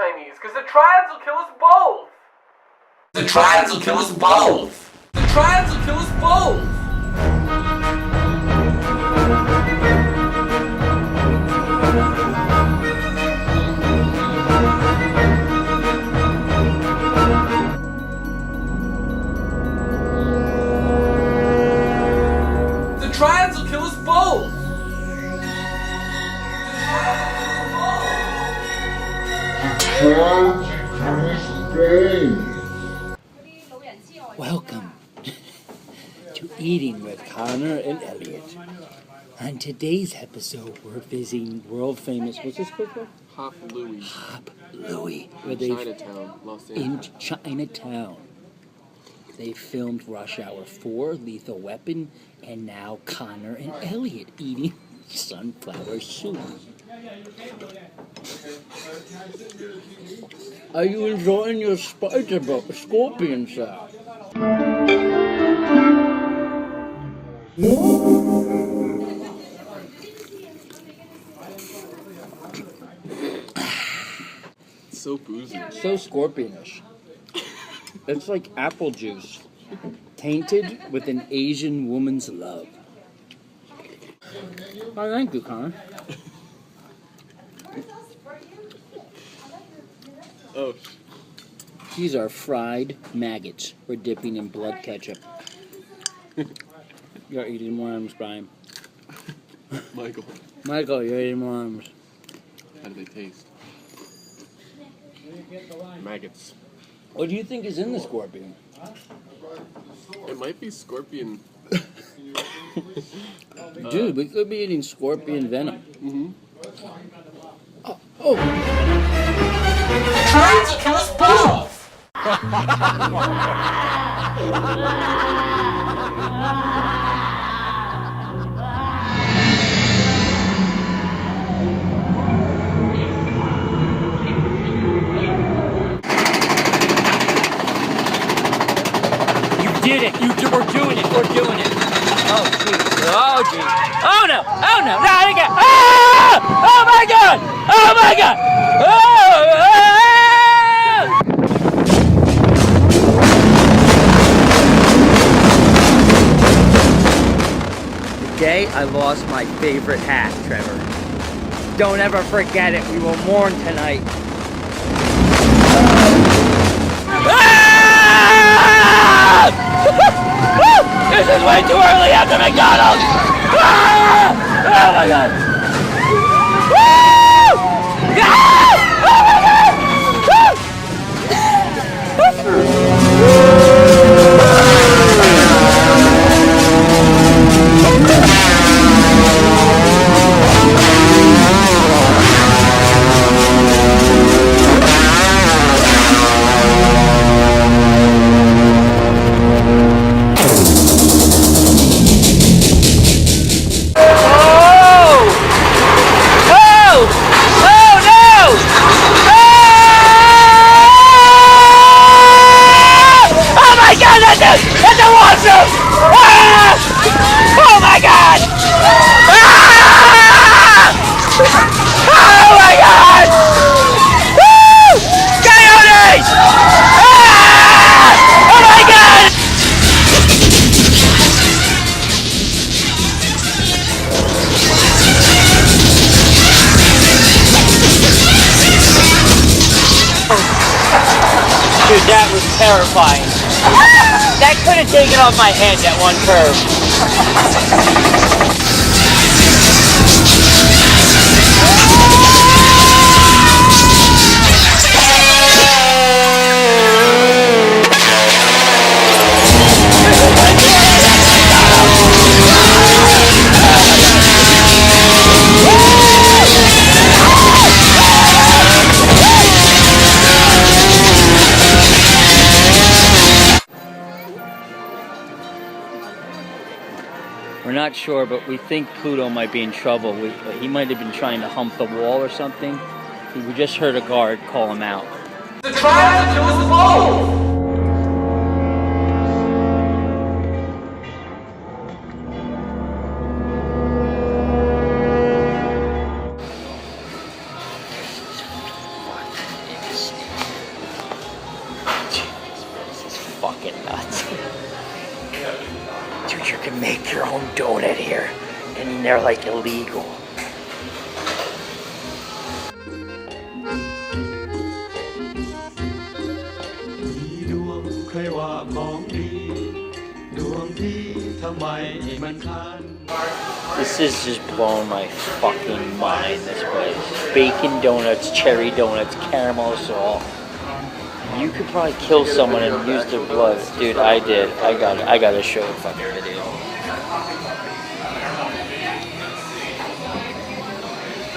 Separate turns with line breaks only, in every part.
Chinese, because the triads will kill us both! The triads will kill us both! The triads will kill us both! The triads will kill us both!
Welcome to Eating with Connor and Elliot. On today's episode, we're visiting world famous, what's this called?
Hop Louie.
Hop Louie.
Chinatown, Los Angeles.
In Chinatown. They filmed Rush Hour 4, Lethal Weapon, and now Connor and Elliot eating sunflower soup. Are you enjoying your spider scorpion salad?
So boozy.
So scorpionish. It's like apple juice, tainted with an Asian woman's love. Oh, thank you, Connor.
Oh.
These are fried maggots we're dipping in blood ketchup. You're eating worms, Brian. Michael, you're eating worms.
How do they taste? Maggots.
What do you think is in the scorpion?
It might be scorpion.
Dude, we could be eating scorpion venom.
Mm-hmm.
Oh.
Trying to kill us both!
Did it! We're doing it! We're doing it! Oh jeez! Oh jeez! Oh no! Oh no! Not again! Ah! Oh my god! Oh my god! Today I lost my favorite hat, Trevor. Don't ever forget it. We will mourn tonight. This is way too early after McDonald's! Ah! Oh my god! Woo! Ah! Oh my god! Dude, that was terrifying. That could have taken off my head, that one curve. We're not sure, but we think Pluto might be in trouble. He might have been trying to hump the wall or something. We just heard a guard call him out.
The triads will kill us both!
they're like illegal. This is just blowing my fucking mind, this place. Bacon donuts, cherry donuts, caramel salt. You could probably kill someone and use their blood. Dude, I did. I gotta show a fucking video.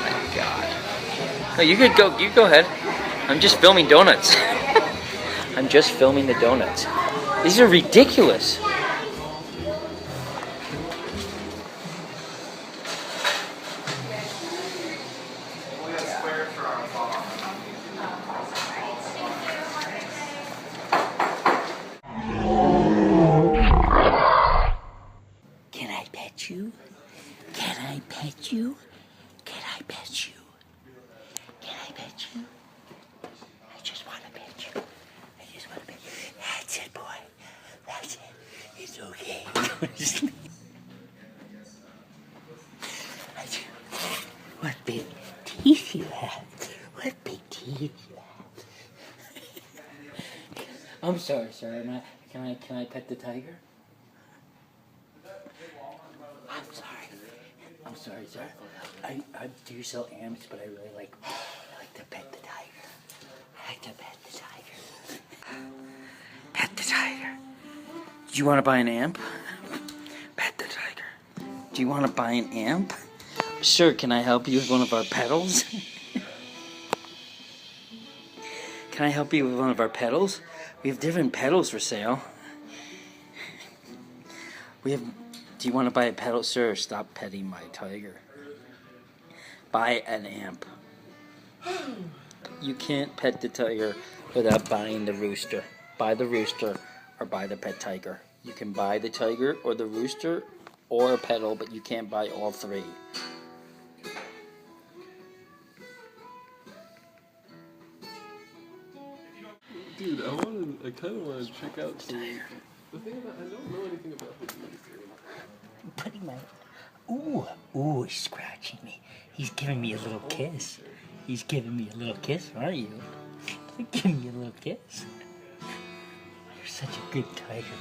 My God. No, you could go ahead. I'm just filming donuts. I'm just filming the donuts. These are ridiculous. Can I pet you? Can I pet you? Can I pet you? Can I pet you? I just want to pet you. I just want to pet you. That's it, boy. That's it. It's okay. What big teeth you have. What big teeth you have. I'm sorry, sir. Can I pet the tiger? I'm sorry, sir. I do sell amps, but I really like to pet the tiger. I like to pet the tiger. Pet the tiger. Do you want to buy an amp? Pet the tiger. Do you want to buy an amp? Sir, can I help you with one of our pedals? Can I help you with one of our pedals? We have different pedals for sale. Do you want to buy a pedal? Sir, stop petting my tiger. Buy an amp. You can't pet the tiger without buying the rooster. Buy the rooster or buy the pet tiger. You can buy the tiger or the rooster or a pedal, but you can't buy all three.
Dude, I kind of want to check out the thing about, I don't know anything about the
I'm putting my... Ooh, he's scratching me. He's giving me a little kiss. He's giving me a little kiss, aren't you? Give me a little kiss. You're such a good tiger.